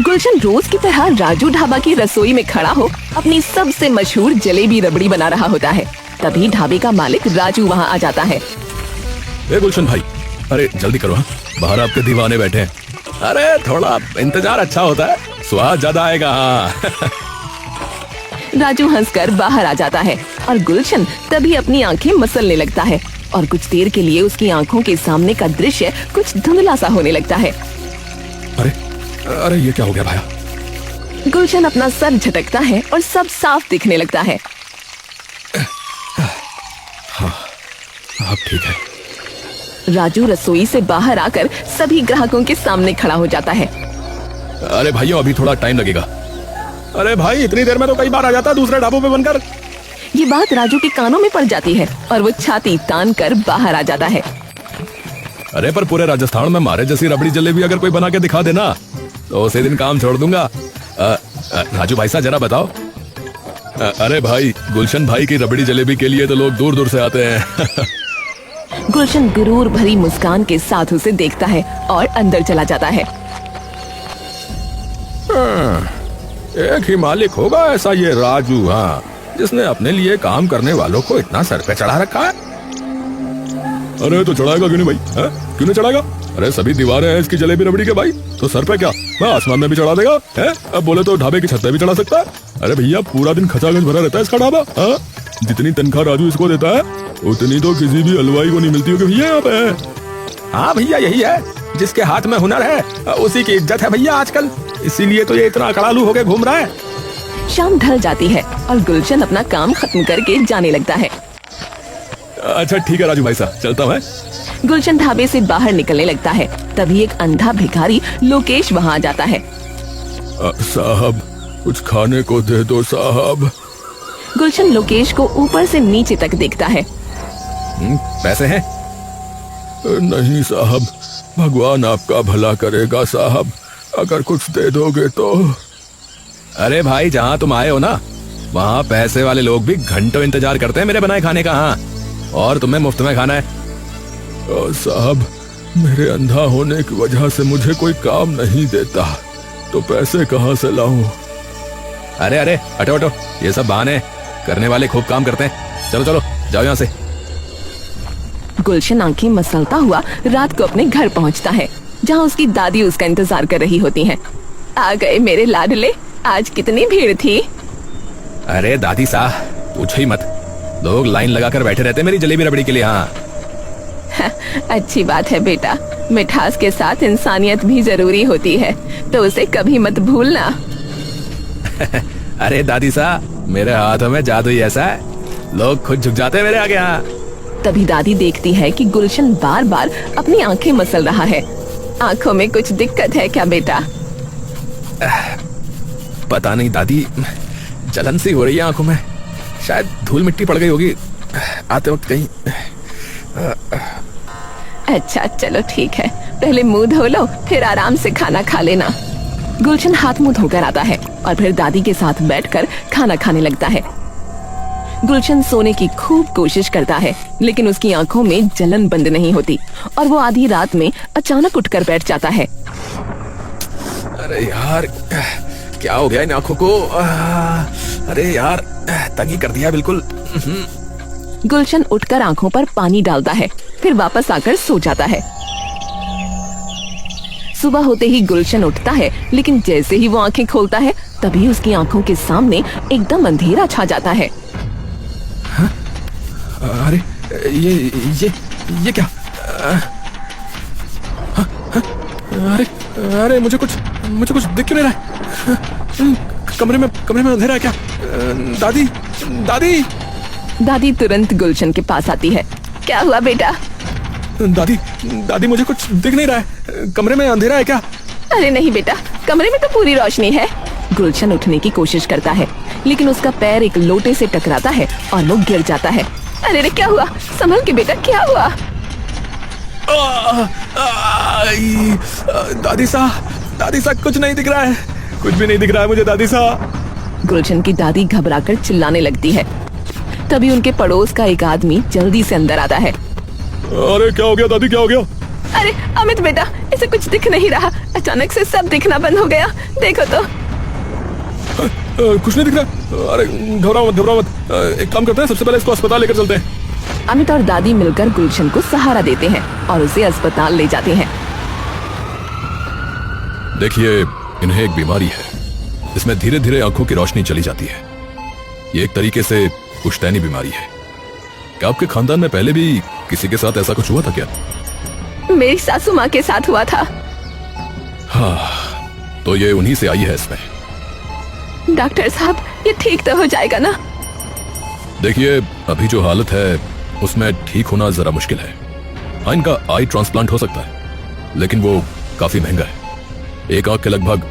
गुलशन रोज की तरह राजू ढाबा की रसोई में खड़ा हो अपनी सबसे मशहूर जलेबी रबड़ी बना रहा होता है। तभी ढाबे का मालिक राजू वहाँ आ जाता है। ए गुलशन भाई, अरे जल्दी करो, हाँ बाहर आपके दीवाने बैठे हैं। अरे थोड़ा इंतजार अच्छा होता है, स्वाद ज्यादा आएगा। हाँ राजू हंसकर बाहर आ जाता है और गुलशन तभी अपनी आंखें मसलने लगता है और कुछ देर के लिए उसकी आंखों के सामने का दृश्य कुछ धुंधला सा होने लगता है। अरे अरे ये क्या हो गया भाया? गुलशन अपना सर झटकता है और सब साफ दिखने लगता है। हाँ अब ठीक है। राजू रसोई से बाहर आकर सभी ग्राहकों के सामने खड़ा हो जाता है। अरे भाइयों अभी थोड़ा टाइम लगेगा। अरे भाई इतनी देर में तो कई बार आ जाता दूसरे ढाबों पे बनकर। ये बात राजू के कानों में पड़ जाती है और वो छाती तान कर बाहर आ जाता है। अरे पर पूरे राजस्थान में मारे जैसी रबड़ी जलेबी अगर कोई बना के दिखा देना तो उसी दिन काम छोड़ दूंगा। राजू भाई साहब जरा बताओ। अरे भाई गुलशन भाई की रबड़ी जलेबी के लिए तो लोग दूर दूर से आते हैं। गुलशन गुरूर भरी मुस्कान के साथ उसे देखता है और अंदर चला जाता है। एक ही मालिक होगा ऐसा ये राजू, हाँ, जिसने अपने लिए काम करने वालों को इतना सर पे चढ़ा रखा है। अरे तो चढ़ाएगा क्यों नहीं भाई? क्यों नहीं चढ़ाएगा? अरे सभी दीवारें हैं इसकी जलेबी रबड़ी के भाई, तो सर पे क्या मैं आसमान में भी चढ़ा देगा है? अब बोले तो ढाबे की छत पे भी चढ़ा सकता है। अरे भैया पूरा दिन खचाखच भरा रहता है इसका ढाबा। जितनी तनख्वाह राजू इसको देता है उतनी तो किसी भी हलवाई को नहीं मिलती होगी भैया यहाँ पे। हाँ भैया यही है, जिसके हाथ में हुनर है उसी की इज्जत है भैया आजकल, इसीलिए तो ये इतना अकड़ालू होके घूम रहा है। शाम ढल जाती है और गुलशन अपना काम खत्म करके जाने लगता है। अच्छा ठीक है राजू भाई साहब, चलता हूँ। गुलशन ढाबे से बाहर निकलने लगता है। तभी एक अंधा भिखारी लोकेश वहाँ आ जाता है। साहब कुछ खाने को दे दो साहब। गुलशन लोकेश को ऊपर से नीचे तक देखता है। पैसे हैं? नहीं साहब, भगवान आपका भला करेगा साहब, अगर कुछ दे दोगे तो। अरे भाई जहाँ तुम आए हो ना वहाँ पैसे वाले लोग भी घंटों इंतजार करते हैं मेरे बनाए खाने का। हाँ और तुम्हें मुफ्त में खाना है। साहब मेरे अंधा होने की वजह से मुझे कोई काम नहीं देता, तो पैसे कहाँ से लाऊं? अरे अरे हटो हटो, ये सब बहाने, करने वाले खूब काम करते हैं। चलो चलो जाओ यहाँ से। गुलशन आंखें मसलता हुआ रात को अपने घर पहुँचता है, जहाँ उसकी दादी उसका इंतजार कर रही होती हैं। आ गए मेरे लाडले, आज कितनी भीड़ थी। अरे दादी साहब पूछो ही मत, लोग लाइन लगाकर बैठे रहते मेरी जलेबी रबड़ी के लिए। हाँ अच्छी बात है बेटा, मिठास के साथ इंसानियत भी जरूरी होती है, तो उसे कभी मत भूलना। अरे दादी साहब मेरे हाथों में जादू ही ऐसा है, लोग खुद झुक जाते हैं मेरे आगे। हाँ तभी दादी देखती है कि गुलशन बार बार अपनी आंखें मसल रहा है। आंखों में कुछ दिक्कत है क्या बेटा? पता नहीं दादी, जलन सी हो रही है आंखों में, शायद धूल मिट्टी पड़ गई होगी आते वक्त कहीं। अच्छा चलो ठीक है, पहले मुंह धो लो फिर आराम से खाना खा लेना। गुलशन हाथ मुंह धोकर आता है और फिर दादी के साथ बैठकर खाना खाने लगता है। गुलशन सोने की खूब कोशिश करता है, लेकिन उसकी आंखों में जलन बंद नहीं होती और वो आधी रात में अचानक उठकर बैठ जाता है। अरे यार क्या हो गया इन आंखों को? अरे यार तंगी कर दिया बिल्कुल। गुलशन उठकर आंखों पर पानी डालता है, फिर वापस आकर सो जाता है। सुबह होते ही गुलशन उठता है, लेकिन जैसे ही वो आंखें खोलता है तभी उसकी आंखों के सामने एकदम अंधेरा छा जाता है। अरे ये क्या? अरे अरे मुझे कुछ दिख क्यों नहीं रहा है? कमरे में अंधेरा है क्या? दादी दादी दादी तुरंत गुलशन के पास आती है। क्या हुआ बेटा? दादी मुझे कुछ दिख नहीं रहा है, कमरे में अंधेरा है क्या? अरे नहीं बेटा, कमरे में तो पूरी रोशनी है। गुलशन उठने की कोशिश करता है, लेकिन उसका पैर एक लोटे से टकराता है और वो गिर जाता है। अरे क्या हुआ? संभल के बेटा, क्या हुआ? दादी साहब कुछ नहीं दिख रहा है, कुछ भी नहीं दिख रहा है मुझे दादी साहब। गुलशन की दादी घबराकर चिल्लाने लगती है। तभी उनके पड़ोस का एक आदमी जल्दी से अंदर आता है। अरे क्या हो गया दादी, क्या हो गया? अरे अमित बेटा, इसे कुछ दिख नहीं रहा, अचानक से सब दिखना बंद हो गया। देखो तो। कुछ नहीं दिख रहा। अरे घबराओ मत। एक काम करते हैं, सबसे पहले इसको अस्पताल लेकर चलते हैं। अमित और दादी मिलकर गुलशन को सहारा देते हैं और उसे अस्पताल ले जाते हैं। देखिए, इन्हें एक बीमारी है जिसमें धीरे धीरे आंखों की रोशनी चली जाती है। ये एक तरीके से पुश्तैनी बीमारी है। क्या आपके खानदान में पहले भी किसी के साथ ऐसा कुछ हुआ था क्या? मेरी सासू माँ के साथ हुआ था। हाँ, तो ये उन्हीं से आई है इसमें। डॉक्टर साहब, ये ठीक तो हो जाएगा ना? देखिए, अभी जो हालत है उसमें ठीक होना जरा मुश्किल है। हाँ, इनका आई ट्रांसप्लांट हो सकता है, लेकिन वो काफी महंगा है। एक आंख के लगभग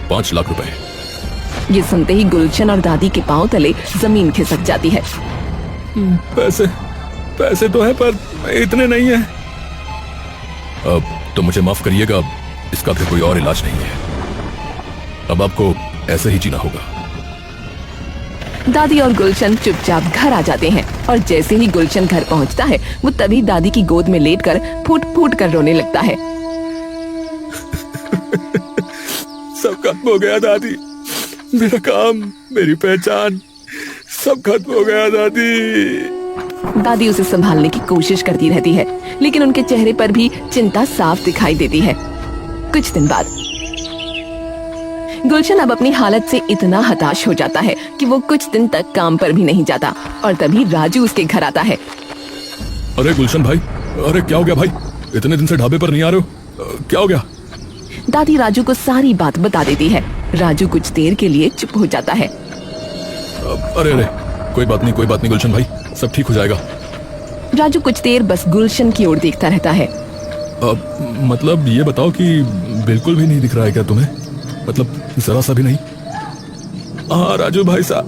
5 लाख रुपए। ये सुनते ही गुलशन और दादी के पांव तले जमीन खिसक जाती है। पैसे तो है, पर इतने नहीं है। अब तो मुझे माफ करिएगा, इसका फिर कोई और इलाज नहीं है। अब आपको ऐसे ही जीना होगा। दादी और गुलशन चुपचाप घर आ जाते हैं और जैसे ही गुलशन घर पहुंचता है, वो तभी दादी की गोद में लेटकर फूट फूट कर रोने लगता है। सब खत्म हो गया दादी, मेरा काम, मेरी पहचान, सब खत्म हो गया दादी। दादी उसे संभालने की कोशिश करती रहती है, लेकिन उनके चेहरे पर भी चिंता साफ दिखाई देती है। कुछ दिन बाद गुलशन अब अपनी हालत से इतना हताश हो जाता है कि वो कुछ दिन तक काम पर भी नहीं जाता और तभी राजू उसके घर आता है। अरे गुलशन भाई, अरे क्या हो गया भाई? इतने दिन से ढाबे पर नहीं आ रहे हो, क्या हो गया? दादी राजू को सारी बात बता देती है। राजू कुछ देर के लिए चुप हो जाता है। अरे कोई बात नहीं गुलशन भाई, सब ठीक हो जाएगा। राजू कुछ देर बस गुलशन की ओर देखता रहता है। मतलब ये बताओ कि बिल्कुल भी नहीं दिख रहा है क्या तुम्हें? मतलब जरा सा भी नहीं? हाँ राजू भाई साहब,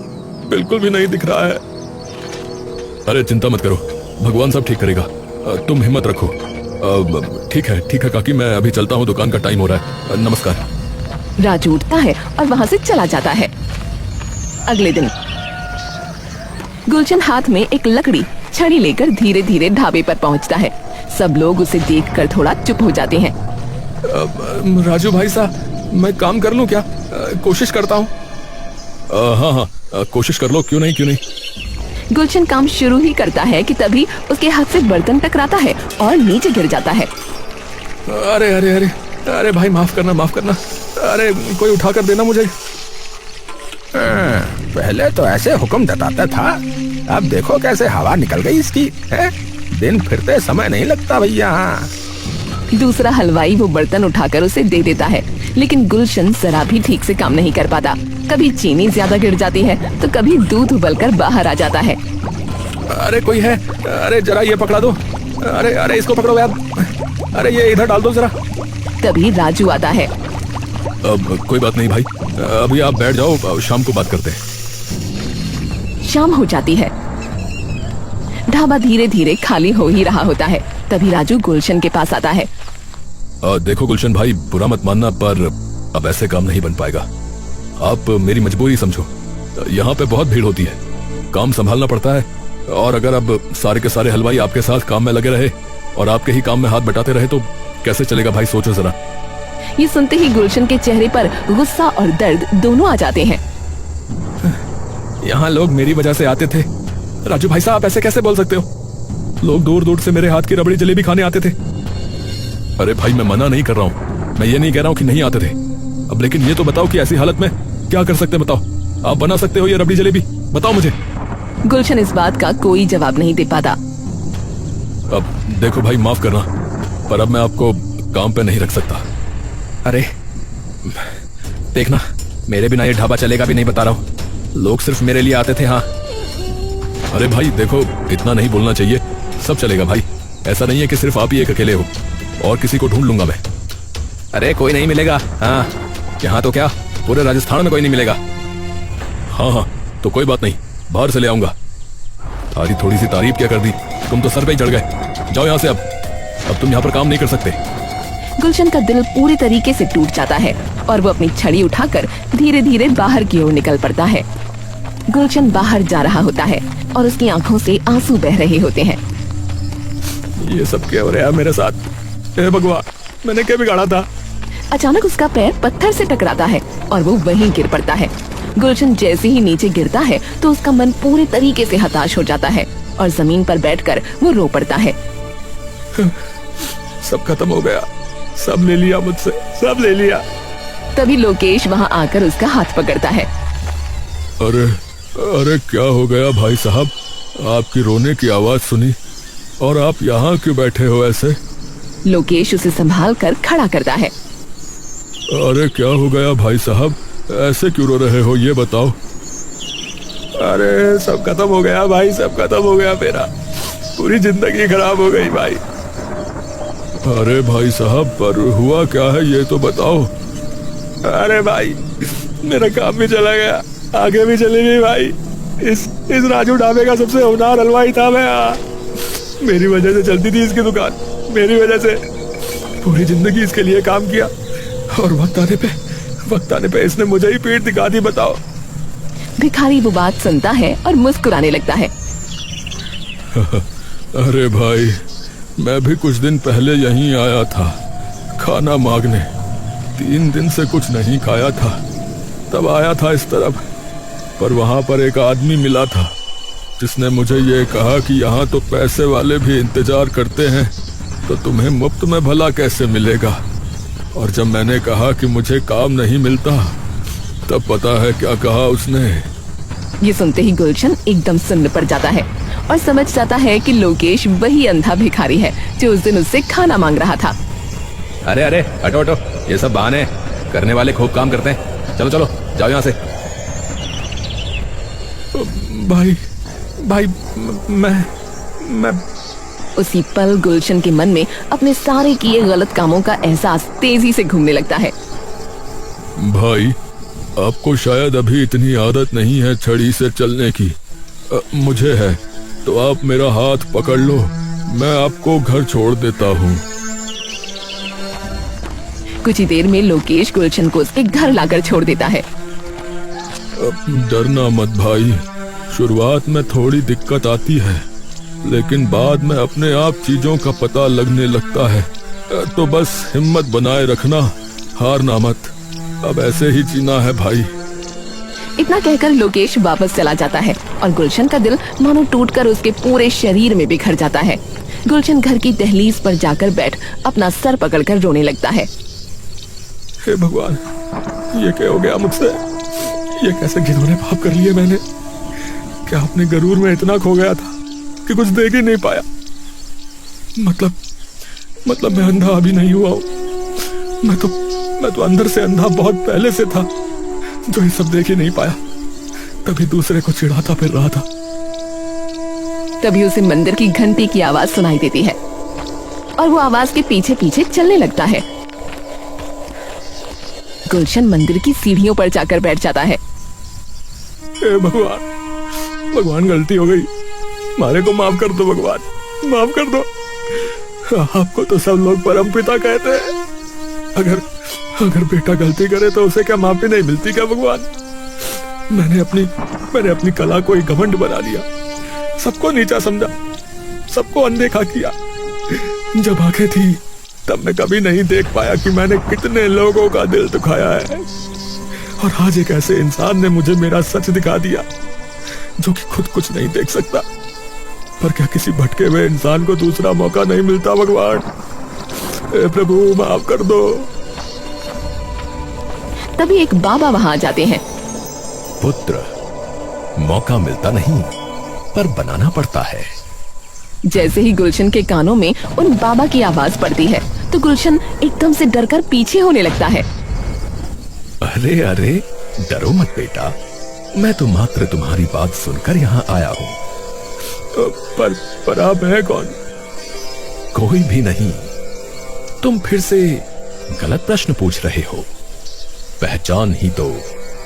बिल्कुल भी नहीं दिख रहा है। अरे चिंता मत करो, भगवान सब ठीक करेगा, तुम हिम्मत रखो। ठीक है काकी, मैं अभी चलता हूँ, दुकान का टाइम हो रहा है। नमस्कार। राजू उठता है और वहाँ से चला जाता है। अगले दिन गुलशन हाथ में एक लकड़ी छड़ी लेकर धीरे धीरे ढाबे पर पहुँचता है। सब लोग उसे देखकर थोड़ा चुप हो जाते हैं। राजू भाई साहब, मैं काम कर लूं क्या? कोशिश करता हूँ। हाँ, कोशिश कर लो, क्यों नहीं। गुलशन काम शुरू ही करता है कि तभी उसके हाथ से बर्तन टकराता है और नीचे गिर जाता है। अरे भाई, माफ करना। अरे कोई उठा कर देना मुझे। पहले तो ऐसे हुक्म जताता था, अब देखो कैसे हवा निकल गई इसकी है? दिन फिरते समय नहीं लगता भैया। दूसरा हलवाई वो बर्तन उठाकर उसे दे देता है, लेकिन गुलशन जरा भी ठीक से काम नहीं कर पाता। कभी चीनी ज्यादा गिर जाती है तो कभी दूध उबलकर बाहर आ जाता है। अरे कोई है? अरे जरा ये पकड़ा दो। अरे इसको पकड़ो यार। अरे ये इधर डाल दो जरा। तभी राजू आता है। अब कोई बात नहीं भाई, अभी आप बैठ जाओ, शाम को बात करते हैं। शाम हो जाती है। ढाबा धीरे धीरे खाली हो ही रहा होता है। तभी राजू गुलशन के पास आता है। देखो गुलशन भाई, बुरा मत मानना, पर अब ऐसे काम नहीं बन पाएगा। आप मेरी मजबूरी समझो। यहाँ पे बहुत भीड़ होती है, काम संभालना पड़ता है, और अगर अब सारे के सारे हलवाई आपके साथ काम में लगे रहे और आपके ही काम में हाथ बटाते रहे तो कैसे चलेगा भाई? सोचो जरा। ये सुनते ही गुलशन के चेहरे पर गुस्सा और दर्द दोनों आ जाते हैं। यहाँ लोग मेरी वजह से आते थे। राजू भाई साहब, आप ऐसे कैसे बोल सकते हो? लोग दूर दूर से मेरे हाथ की रबड़ी जलेबी खाने आते थे। अरे भाई, मैं मना नहीं कर रहा हूँ, मैं ये नहीं कह रहा हूँ कि नहीं आते थे। अब लेकिन ये तो बताओ कि ऐसी हालत में क्या कर सकते हैं? बताओ, आप बना सकते हो ये रबड़ी जलेबी? बताओ मुझे। गुलशन इस बात का कोई जवाब नहीं दे पाता। अब देखो भाई, माफ करना, पर अब मैं आपको काम पे नहीं रख सकता। अरे देखना, मेरे बिना ये ढाबा चलेगा भी नहीं, बता रहा हूँ। लोग सिर्फ मेरे लिए आते थे। हाँ अरे भाई देखो, इतना नहीं बोलना चाहिए। सब चलेगा भाई, ऐसा नहीं है कि सिर्फ आप ही एक अकेले हो, और किसी को ढूंढ लूंगा मैं। अरे कोई नहीं मिलेगा। हाँ, यहाँ तो क्या, पूरे राजस्थान में कोई नहीं मिलेगा। हाँ, तो कोई बात नहीं, बाहर से ले आऊंगा। तारी थोड़ी सी तारीफ क्या कर दी, तुम तो सर पे ही चढ़ गए। जाओ यहाँ से। अब तुम यहाँ पर काम नहीं कर सकते। गुलशन का दिल पूरी तरीके से टूट जाता है और वो अपनी छड़ी उठाकर धीरे धीरे बाहर की ओर निकल पड़ता है। गुलशन बाहर जा रहा होता है और उसकी आंखों से आंसू बह रहे होते हैं। ये सब क्या हो रहा है मेरे साथ? हे भगवान, मैंने क्या बिगाड़ा था? अचानक उसका पैर पत्थर से टकराता है और वो वहीं गिर पड़ता है। गुलशन जैसे ही नीचे गिरता है तो उसका मन पूरे तरीके से हताश हो जाता है और जमीन पर बैठकर वो रो पड़ता है। सब खत्म हो गया, सब ले लिया मुझसे, सब ले लिया। तभी लोकेश वहाँ आकर उसका हाथ पकड़ता है। अरे अरे क्या हो गया भाई साहब, आपकी रोने की आवाज सुनी और आप यहाँ क्यों बैठे हो ऐसे? लोकेश उसे संभाल कर खड़ा करता है। अरे क्या हो गया भाई साहब, ऐसे क्यों रो रहे हो, ये बताओ। अरे सब खत्म हो गया भाई, सब खत्म हो गया, मेरा पूरी जिंदगी खराब हो गई भाई। अरे भाई साहब, पर हुआ क्या है ये तो बताओ। अरे भाई मेरा काम भी चला गया, आगे भी चली गई भाई। इस राजू ढाबे का सबसे होनहार हलवाई था मैं। मेरी वजह से चलती थी इसकी दुकान, मेरी वजह से पूरी जिंदगी इसके लिए काम किया और वक्त आने पे इसने मुझे ही पीठ दिखा दी, बताओ। भिखारी वो बात सुनता है और मुस्कुराने लगता है। अरे भाई, मैं भी कुछ दिन पहले यहीं आया था खाना मांगने। 3 दिन से कुछ नहीं खाया था, तब आया था इस तरफ, पर वहां पर एक आदमी मिला था जिसने मुझे ये कहा कि यहाँ तो पैसे वाले भी इंतजार करते हैं, तो तुम्हें मुफ्त में भला कैसे मिलेगा। और जब मैंने कहा कि मुझे काम नहीं मिलता, तब पता है क्या कहा उसने। ये सुनते ही गुलशन एकदम सुन्न पड़ जाता है और समझ जाता है कि लोकेश वही अंधा भिखारी है जो उस दिन उससे खाना मांग रहा था। अरे अरे हटो हटो, ये सब बहाने, करने वाले खूब काम करते हैं। चलो चलो जाओ यहाँ से। भाई मैं उसी पल गुलशन के मन में अपने सारे किए गलत कामों का एहसास तेजी से घूमने लगता है। भाई, आपको शायद अभी इतनी आदत नहीं है छड़ी से चलने की, मुझे है, तो आप मेरा हाथ पकड़ लो, मैं आपको घर छोड़ देता हूँ। कुछ ही देर में लोकेश गुलशन को उसके घर लाकर छोड़ देता है। डरना मत भाई, शुरुआत में थोड़ी दिक्कत आती है, लेकिन बाद में अपने आप चीजों का पता लगने लगता है। तो बस हिम्मत बनाए रखना, हारना मत, अब ऐसे ही जीना है भाई। इतना कहकर लोकेश वापस चला जाता है और गुलशन का दिल मानो टूटकर उसके पूरे शरीर में बिखर जाता है। गुलशन घर की दहलीज पर जाकर बैठ अपना सर पकड़कर रोने लगता है। हे भगवान, ये क्या हो गया मुझसे, ये कैसे घिनौने पाप कर लिए मैंने। क्या अपने गरूर में इतना खो गया था कि कुछ देख ही नहीं पाया। मतलब मैं अंधा अभी नहीं हुआ हूँ, मैं तो अंदर से अंधा बहुत पहले से था, जो ये सब देख ही नहीं पाया, तभी दूसरे को चिढ़ाता फिर रहा था। तभी उसे मंदिर की घंटी की आवाज सुनाई देती है और वो आवाज के पीछे पीछे चलने लगता है। गुलशन मंदिर की सीढ़ियों पर जाकर बैठ जाता है। हे भगवान, गलती हो गई, मारे को माफ कर दो भगवान, माफ कर दो। आपको तो सब लोग परमपिता कहते हैं, अगर बेटा गलती करे तो उसे क्या माफी नहीं मिलती क्या भगवान? मैंने अपनी कला को एक घमंड बना लिया, सबको नीचा समझा, सबको अनदेखा किया। जब आंखें थी तब मैं कभी नहीं देख पाया कि मैंने कितने लोगों का दिल दुखाया है। और आज एक ऐसे इंसान ने मुझे मेरा सच दिखा दिया, जो कि खुद कुछ नहीं देख सकता। पर क्या किसी भटके हुए इंसान को दूसरा मौका नहीं मिलता भगवान? ए प्रभु, माफ कर दो। तभी एक बाबा वहां आ जाते हैं। पुत्र, मौका मिलता नहीं पर बनाना पड़ता है। जैसे ही गुलशन के कानों में उन बाबा की आवाज पड़ती है तो गुलशन एकदम से डरकर पीछे होने लगता है। अरे अरे, डरो मत बेटा, मैं तो मात्र तुम्हारी बात सुनकर यहाँ आया हूँ। पर आप हैं कौन? कोई भी नहीं, तुम फिर से गलत प्रश्न पूछ रहे हो। पहचान ही तो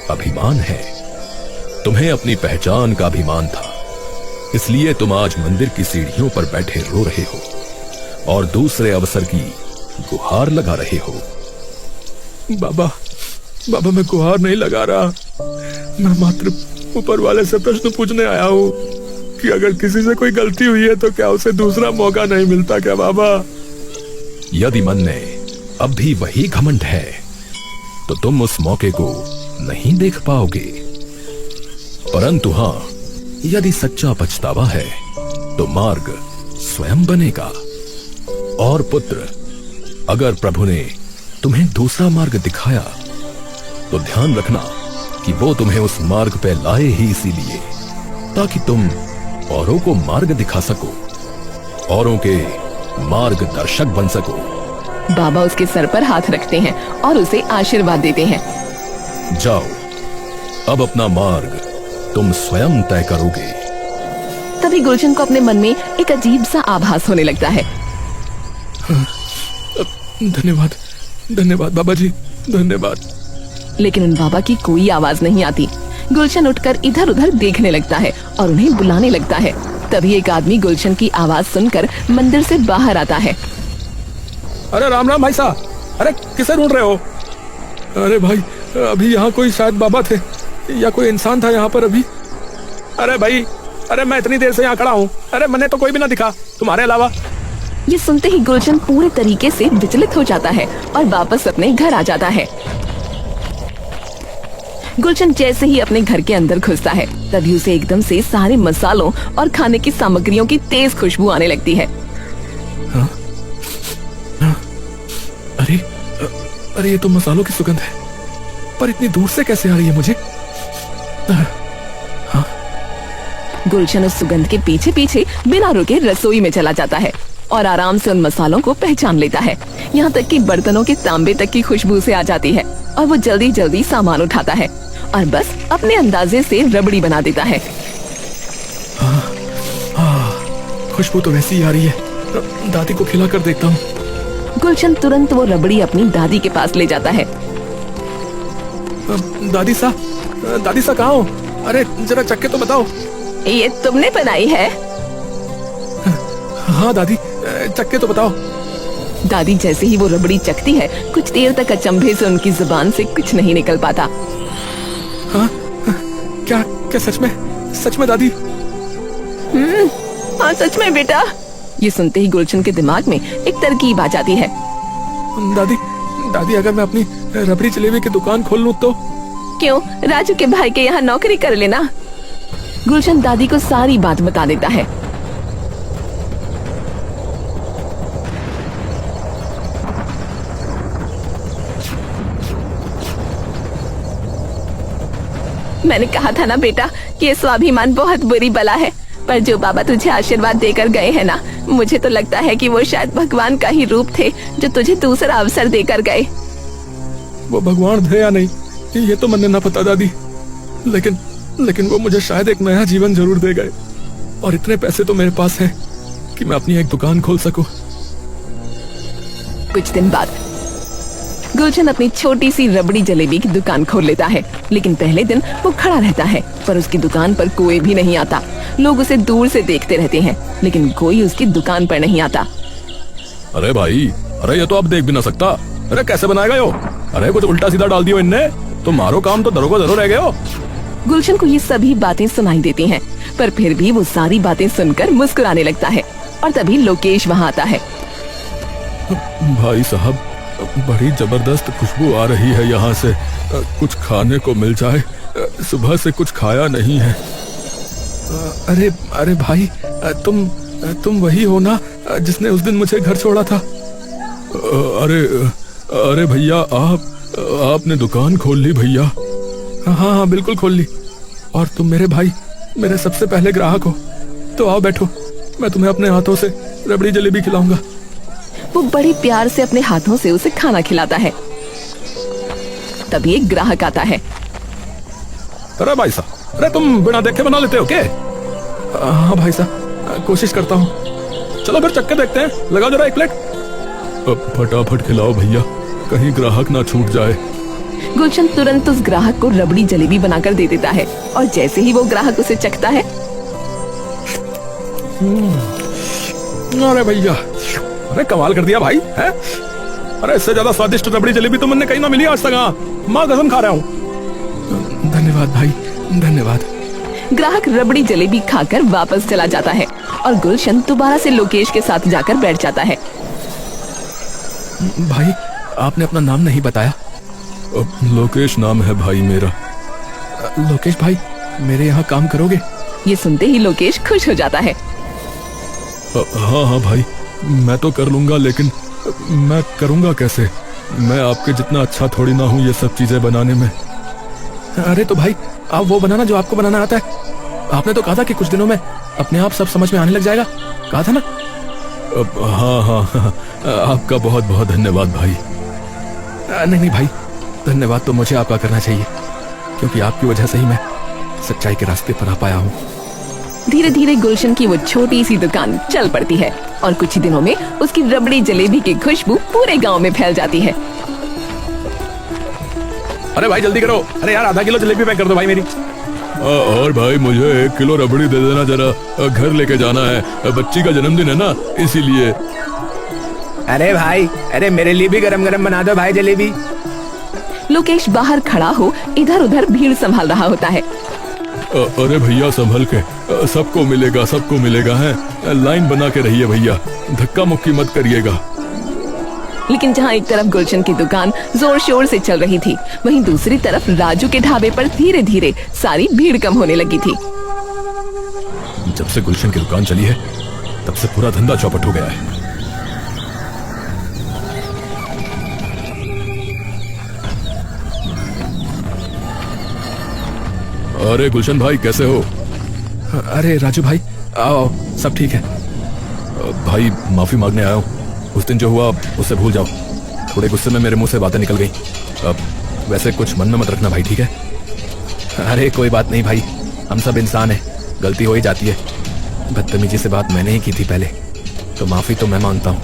अभिमान है। तुम्हें अपनी पहचान का अभिमान था, इसलिए तुम आज मंदिर की सीढ़ियों पर बैठे रो रहे हो और दूसरे अवसर की गुहार लगा रहे हो। बाबा, मैं गुहार नहीं लगा रहा, मैं मात्र ऊपर वाले से प्रश्न पूछने आया हूँ कि अगर किसी से कोई गलती हुई है तो क्या उसे दूसरा मौका नहीं मिलता क्या बाबा? यदि मन ने अब भी वही घमंड है तो तुम उस मौके को नहीं देख पाओगे। परंतु हां, यदि सच्चा पछतावा है तो मार्ग स्वयं बनेगा। और पुत्र, अगर प्रभु ने तुम्हें दूसरा मार्ग दिखाया तो ध्यान रखना कि वो तुम्हें उस मार्ग पे लाए ही इसीलिए ताकि तुम औरों को मार्ग दिखा सको, औरों के मार्गदर्शक बन सको। बाबा उसके सर पर हाथ रखते हैं और उसे आशीर्वाद देते हैं। जाओ, अब अपना मार्ग तुम स्वयं तय करोगे। तभी गुलशन को अपने मन में एक अजीब सा आभास होने लगता है। धन्यवाद, धन्यवाद बाबा जी, धन्यवाद। लेकिन उन बाबा की कोई आवाज नहीं आती। गुलशन उठकर इधर उधर देखने लगता है और उन्हें बुलाने लगता है। तभी एक आदमी गुलशन की आवाज सुनकर मंदिर से बाहर आता है। अरे राम राम भाई साहब, अरे किसे ढूंढ रहे हो? अरे भाई, अभी यहाँ कोई शायद बाबा थे या कोई इंसान था यहाँ पर अभी। अरे भाई, अरे मैं इतनी देर से यहाँ खड़ा हूँ, अरे मैंने तो कोई भी ना दिखा तुम्हारे अलावा। ये सुनते ही गुलशन पूरे तरीके से विचलित हो जाता है और वापस अपने घर आ जाता है। गुलशन जैसे ही अपने घर के अंदर घुसता है तभी उसे एकदम से सारे मसालों और खाने की सामग्रियों की तेज खुशबू आने लगती है। हाँ? हाँ? अरे अरे ये तो मसालों की सुगंध है, पर इतनी दूर से कैसे आ रही है मुझे? हाँ? गुलशन उस सुगंध के पीछे पीछे बिना रुके रसोई में चला जाता है और आराम से उन मसालों को पहचान लेता है। यहाँ तक कि बर्तनों के तांबे तक की खुशबू से आ जाती है और वो जल्दी जल्दी सामान उठाता है और बस अपने अंदाजे से रबड़ी बना देता है। खुशबू तो वैसी ही आ रही है, दादी को खिला कर देखता हूँ। गुलशन तुरंत वो रबड़ी अपनी दादी के पास ले जाता है। दादी सा कहाँ हो? अरे जरा चक्के तो बताओ। ये तुमने बनाई है? हाँ दादी, चक्के तो बताओ। दादी जैसे ही वो रबड़ी चखती है कुछ देर तक अचंभे से उनकी जुबान से कुछ नहीं निकल पाता। हाँ? क्या क्या सच में दादी? हाँ सच में बेटा। ये सुनते ही गुलशन के दिमाग में एक तरकीब आ जाती है। दादी अगर मैं अपनी रबड़ी जलेबी की दुकान खोल लूं तो? क्यों, राजू के भाई के यहाँ नौकरी कर लेना। गुलशन दादी को सारी बात बता देता है। मैंने कहा था ना बेटा कि ये स्वाभिमान बहुत बुरी बला है, पर जो बाबा तुझे आशीर्वाद देकर गए हैं ना, मुझे तो लगता है कि वो शायद भगवान का ही रूप थे जो तुझे दूसरा अवसर देकर गए। वो भगवान थे या नहीं ये तो मुझे ना पता दादी, लेकिन वो मुझे शायद एक नया जीवन जरूर दे गए। और इतने पैसे तो मेरे पास हैं कि मैं अपनी एक दुकान खोल सकूं। कुछ दिन बाद गुलशन अपनी छोटी सी रबड़ी जलेबी की दुकान खोल लेता है, लेकिन पहले दिन वो खड़ा रहता है पर उसकी दुकान पर कोई भी नहीं आता। लोग उसे दूर से देखते रहते हैं लेकिन कोई उसकी दुकान पर नहीं आता। अरे भाई, अरे ये तो अब देख भी ना सकता। अरे कैसे बनाएगा यो? अरे कुछ उल्टा सीधा डाल दिया इनने, तो मारो काम तो दरो को दरो रह गए हो। गुलशन को ये सभी बातें सुनाई देती हैं, पर फिर भी वो सारी बातें सुनकर मुस्कुराने लगता है। और तभी लोकेश वहाँ आता है। भाई साहब, बड़ी जबरदस्त खुशबू आ रही है यहाँ से, कुछ खाने को मिल जाए, सुबह से कुछ खाया नहीं है। अरे भाई, तुम वही हो ना जिसने उस दिन मुझे घर छोड़ा था? अरे भैया, आपने दुकान खोल ली भैया? हाँ बिल्कुल खोल ली। और तुम मेरे भाई, मेरे सबसे पहले ग्राहक हो, तो आओ बैठो, मैं तुम्हें अपने हाथों से रबड़ी जलेबी खिलाऊंगा। वो बड़े प्यार से अपने हाथों से उसे खाना खिलाता है। तभी एक ग्राहक आता है। अरे भाई साहब, अरे तुम बिना देखे बना लेते हो क्या? हाँ भाई साहब, कोशिश करता हूँ। चलो फिर चक्के देखते हैं, लगाओ जरा एक प्लेट। अब फटाफट खिलाओ भैया, कहीं ग्राहक ना छूट जाए। गुलशन तुरंत उस ग्राहक को रबड़ी जलेबी बनाकर दे देता है और जैसे ही वो ग्राहक उसे चखता है, अरे भैया, अरे कमाल कर दिया भाई, है? अरे इससे ज्यादा स्वादिष्ट रबड़ी जलेबी तो मैंने कहीं ना मिली आज तक। माँ कसम खा रहा हूँ। धन्यवाद भाई, धन्यवाद। ग्राहक रबड़ी जलेबी खाकर वापस चला जाता है और गुलशन दोबारा से लोकेश के साथ जाकर बैठ जाता है। भाई, आपने अपना नाम नहीं बताया। लोकेश नाम है भाई मेरा। लोकेश भाई, मेरे यहाँ काम करोगे? ये सुनते ही लोकेश खुश हो जाता है। हाँ हाँ भाई, मैं तो कर लूंगा, लेकिन मैं करूंगा कैसे? मैं आपके जितना अच्छा थोड़ी ना हूँ ये सब चीजें बनाने में। अरे तो भाई, आप वो बनाना जो आपको बनाना आता है। आपने तो कहा था कि कुछ दिनों में अपने आप सब समझ में आने लग जाएगा, कहा था ना? हाँ हाँ हाँ, आपका बहुत बहुत धन्यवाद भाई। नहीं नहीं भाई, धन्यवाद तो मुझे आपका करना चाहिए, क्योंकि आपकी वजह से ही मैं सच्चाई के रास्ते पर आ पाया हूँ। धीरे धीरे गुलशन की वो छोटी सी दुकान चल पड़ती है और कुछ ही दिनों में उसकी रबड़ी जलेबी की खुशबू पूरे गांव में फैल जाती है। अरे भाई जल्दी करो, अरे यार आधा किलो जलेबी पैक कर दो भाई मेरी। और भाई मुझे 1 किलो रबड़ी दे देना जरा, घर लेके जाना है, बच्ची का जन्मदिन है ना, इसीलिए। अरे भाई, अरे मेरे लिए भी गरम गरम बना दो भाई जलेबी। लोकेश बाहर खड़ा हो इधर उधर भीड़ संभाल रहा होता है। अरे भैया संभल के, सबको मिलेगा, सबको मिलेगा है, लाइन बना के रहिए भैया, धक्का मुक्की मत करिएगा। लेकिन जहाँ एक तरफ गुलशन की दुकान जोर शोर से चल रही थी, वहीं दूसरी तरफ राजू के ढाबे पर धीरे धीरे सारी भीड़ कम होने लगी थी। जब से गुलशन की दुकान चली है, तब से पूरा धंधा चौपट हो गया है। अरे गुलशन भाई कैसे हो? अरे राजू भाई, आओ, सब ठीक है। भाई माफी मांगने आया हूँ, उस दिन जो हुआ उससे भूल जाओ। थोड़े गुस्से में मेरे मुंह से बातें निकल गई। अब वैसे कुछ मन में मत रखना भाई, ठीक है? अरे कोई बात नहीं भाई, हम सब इंसान हैं, गलती हो ही जाती है। बदतमीजी से बात मैंने ही की थी पहले, तो माफी तो मैं मांगता हूँ।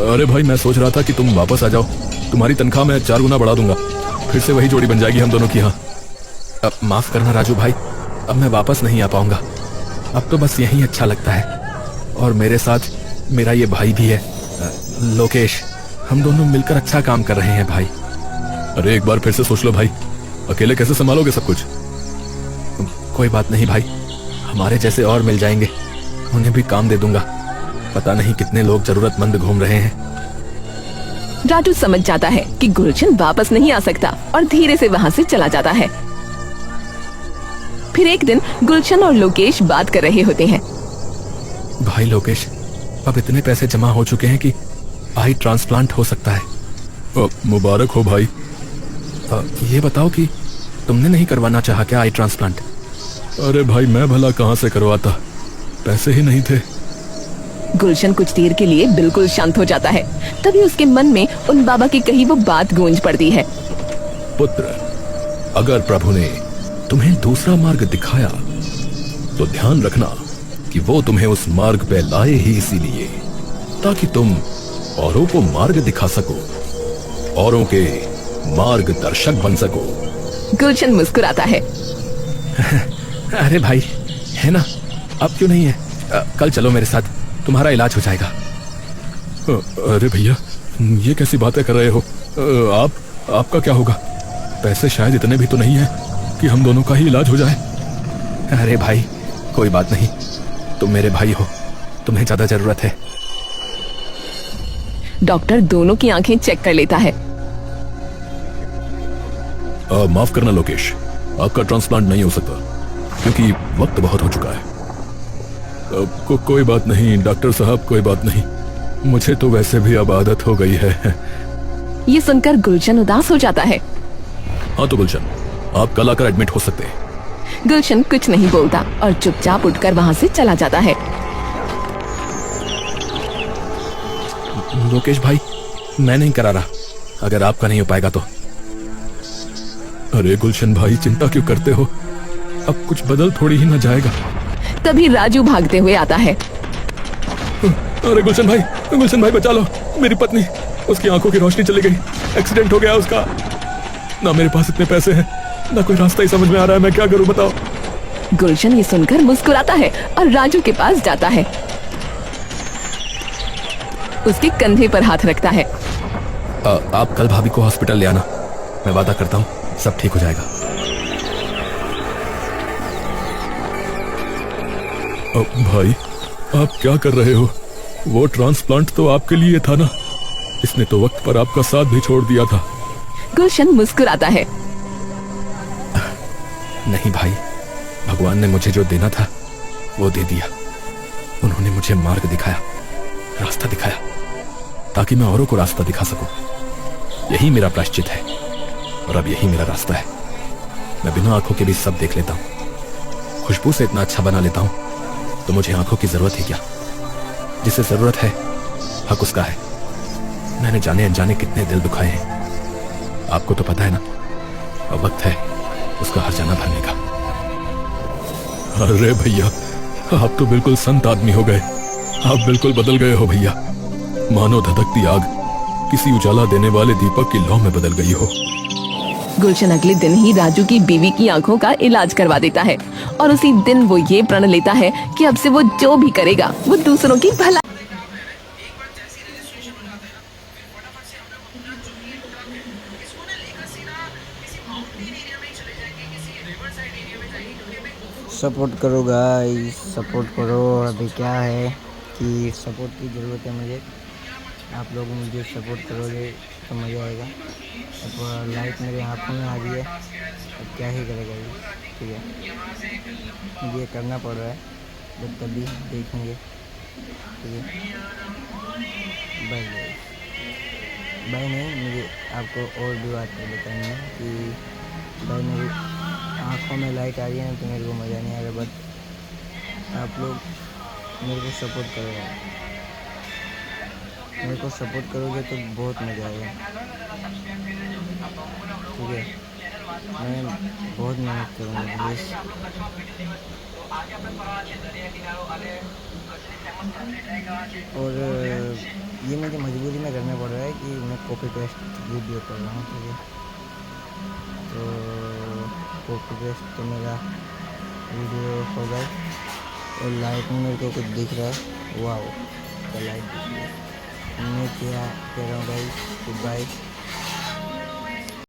अरे भाई मैं सोच रहा था कि तुम वापस आ जाओ, तुम्हारी तनख्वाह मैं 4 गुना बढ़ा दूंगा, फिर से वही जोड़ी बन जाएगी हम दोनों की। हाँ अब माफ करना राजू भाई, अब मैं वापस नहीं आ पाऊंगा। अब तो बस यही अच्छा लगता है, और मेरे साथ मेरा ये भाई भी है, लोकेश। हम दोनों मिलकर अच्छा काम कर रहे हैं भाई। अरे एक बार फिर से सोच लो भाई, अकेले कैसे संभालोगे सब कुछ? कोई बात नहीं भाई, हमारे जैसे और मिल जाएंगे, उन्हें भी काम दे दूंगा। पता नहीं कितने लोग जरूरतमंद घूम रहे हैं। राजू समझ जाता है कि गुलशन वापस नहीं आ सकता और धीरे से वहाँ से चला जाता है। फिर एक दिन गुलशन और लोकेश बात कर रहे होते हैं। भाई लोकेश, अब इतने पैसे जमा हो चुके हैं कि आई ट्रांसप्लांट हो सकता है। मुबारक हो भाई। ये बताओ कि तुमने नहीं करवाना चाहा क्या आई ट्रांसप्लांट? अरे भाई मैं भला कहाँ से करवाता, पैसे ही नहीं थे। गुलशन कुछ देर के लिए बिल्कुल शांत हो जाता है, तभी उसके मन में उन बाबा की कही वो बात गूंज पड़ती है। पुत्र, अगर प्रभु ने तुम्हें दूसरा मार्ग दिखाया तो ध्यान रखना कि वो तुम्हें उस मार्ग पे लाए ही इसीलिए ताकि तुम औरों को मार्ग दिखा सको, औरों के मार्गदर्शक बन सको। गुलशन मुस्कुराता है। अरे भाई, है ना, अब क्यों नहीं है? कल चलो मेरे साथ, तुम्हारा इलाज हो जाएगा। अरे भैया ये कैसी बातें कर रहे हो? आपका क्या होगा? पैसे शायद इतने भी तो नहीं है कि हम दोनों का ही इलाज हो जाए। अरे भाई कोई बात नहीं, तुम मेरे भाई हो, तुम्हें ज्यादा जरूरत है। डॉक्टर दोनों की आंखें चेक कर लेता है। माफ करना लोकेश, आपका ट्रांसप्लांट नहीं हो सकता क्योंकि वक्त बहुत हो चुका है। कोई बात नहीं डॉक्टर साहब, कोई बात नहीं, मुझे तो वैसे भी अब आदत हो गई है। ये सुनकर गुलशन उदास हो जाता है। हाँ तो गुलशन, आप कल आकर एडमिट हो सकते हैं। गुलशन कुछ नहीं बोलता और चुपचाप उठकर वहाँ से चला जाता है। लोकेश भाई, मैं नहीं करा रहा, अगर आपका नहीं हो पाएगा तो। अरे गुलशन भाई चिंता क्यों करते हो, अब कुछ बदल थोड़ी ही ना जाएगा। तभी राजू भागते हुए आता है। अरे गुलशन भाई बचा लो, मेरी पत्नी, उसकी आंखों की रोशनी चली गई, एक्सीडेंट हो गया उसका। ना मेरे पास इतने पैसे हैं, ना कोई रास्ता ही समझ में आ रहा है, मैं क्या करूं बताओ। गुलशन ये सुनकर मुस्कुराता है और राजू के पास जाता है, उसके कंधे पर हाथ रखता है। आप कल भाभी को हॉस्पिटल ले आना, मैं वादा करता हूँ सब ठीक हो जाएगा। भाई आप क्या कर रहे हो? वो ट्रांसप्लांट तो आपके लिए था ना, इसने तो वक्त पर आपका साथ भी छोड़ दिया था। गुलशन मुस्कुराता है। नहीं भाई, भगवान ने मुझे जो देना था वो दे दिया। उन्होंने मुझे मार्ग दिखाया, रास्ता दिखाया, ताकि मैं औरों को रास्ता दिखा सकूं। यही मेरा प्रायश्चित है और अब यही मेरा रास्ता है। मैं बिना आंखों के भी सब देख लेता हूं। खुशबू से इतना अच्छा बना लेता हूं, तो मुझे आंखों की जरूरत है क्या? जिसे जरूरत है हक उसका है। मैंने जाने अनजाने कितने दिल दुखाए हैं, आपको तो पता है ना। अब वक्त है उसका हर्जाना भरने का। अरे भैया, आप तो बिल्कुल संत आदमी हो गए। आप बिल्कुल बदल गए हो भैया। मानो धधकती आग किसी उजाला देने वाले दीपक की लौ में बदल गई हो। गुलशन अगले दिन ही राजू की बीवी की आंखों का इलाज करवा देता है और उसी दिन वो ये प्रण लेता है कि अब से वो जो भी करेगा वो दूसरों की भला। सपोर्ट करो गाइस, सपोर्ट करो। और अभी क्या है कि सपोर्ट की ज़रूरत है मुझे। आप लोग मुझे सपोर्ट करोगे तो मज़ा आएगा। अब लाइट मेरे आँखों में आ रही है, अब क्या ही करेगा ये। ठीक है, मुझे ये करना पड़ रहा है, जब तभी देखेंगे। ठीक है, बाय बाय। बाय नहीं, मुझे आपको और भी बात कर बतानी है कि भाई मेरी आँखों में लाइट आ रही है ना, तो मेरे को मज़ा नहीं आ रहा। बट आप लोग मेरे को सपोर्ट करोगे, मेरे को सपोर्ट करोगे तो बहुत मज़ा आएगा। ठीक है, मैं बहुत मेहनत करूँगा प्लीज़। और ये मुझे मजबूरी में करना पड़ रहा है कि मैं कॉपी पेस्ट वीडियो कर रहा हूँ। ठीक है, तो कॉपी पेस्ट तो मेरा वीडियो हो गया। और लाइट में मेरे को कुछ दिख रहा है। वाह, क्या लाइट दिख रही है। मैं क्या कह रहा हूँ गाइस, गुड बाय।